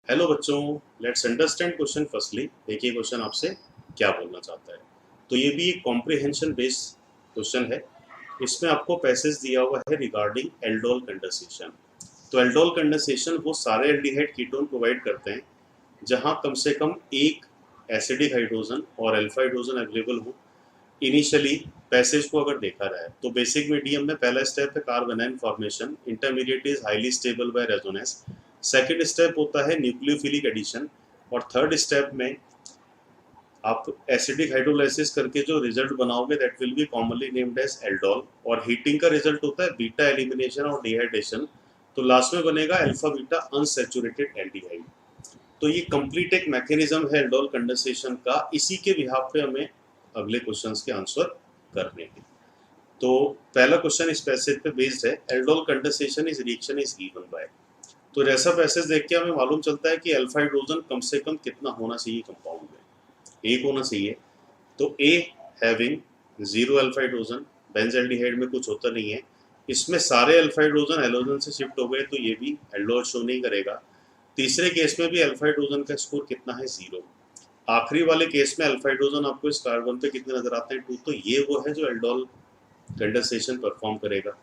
Hello बच्चों, let's understand question firstly. देखिए question आपसे क्या बोलना चाहता है। तो ये भी एक कॉम्प्रिहेंशन बेस्ड क्वेश्चन है। इसमें आपको पैसेज दिया हुआ है रिगार्डिंग एल्डोल कंडेंसेशन। तो एल्डोल कंडेंसेशन वो सारे एल्डिहाइड कीटोन प्रोवाइड करते हैं जहां कम से कम एक एसिडिक हाइड्रोजन और अल्फा हाइड्रोजन अवेलेबल हो। इनिशियली पैसेज को अगर देखा जाए तो बेसिक मीडियम में पहला स्टेप है carbanion formation, intermediate is highly stable by resonance, second step होता है न्यूक्लियोफिलिक एडिशन, और थर्ड स्टेप में आप एसिडिक हाइड्रोलाइसिस करके जो रिजल्ट बनाओगे that will be commonly named as aldol, और हीटिंग का रिजल्ट होता है बीटा एलिमिनेशन और डिहाइड्रेशन। तो लास्ट में बनेगा अल्फा बीटा अनसैचुरेटेड एल्डिहाइड। तो ये कंप्लीट एक मैकेनिज्म है एल्डोल कंडेंसेशन का। इसी के बिहाफ पे हमें अगले क्वेश्चंस के आंसर करने हैं। तो पहला क्वेश्चन इस पैसेज पे बेस्ड है, aldol condensation is reaction is given by. तो जैसा पैसेज देख के हमें मालूम चलता है कि अल्फा हाइड्रोजन कम से कम कितना होना चाहिए कंपाउंड में, एक होना चाहिए। तो ए having zero alpha hydrogen, benzaldehyde में कुछ होता नहीं है। इसमें सारे अल्फा हाइड्रोजन हेलोजन से शिफ्ट हो गए तो ये भी एल्डोल शो नहीं करेगा। तीसरे केस में भी अल्फा हाइड्रोजन का स्कोर कितना है, जीरो। आखिरी वाले केस में अल्फा हाइड्रोजन आपको इस कार्बन पे कितने नजर आते हैं, टू। तो ये वो है जो एल्डोल कंडेंसेशन परफॉर्म करेगा।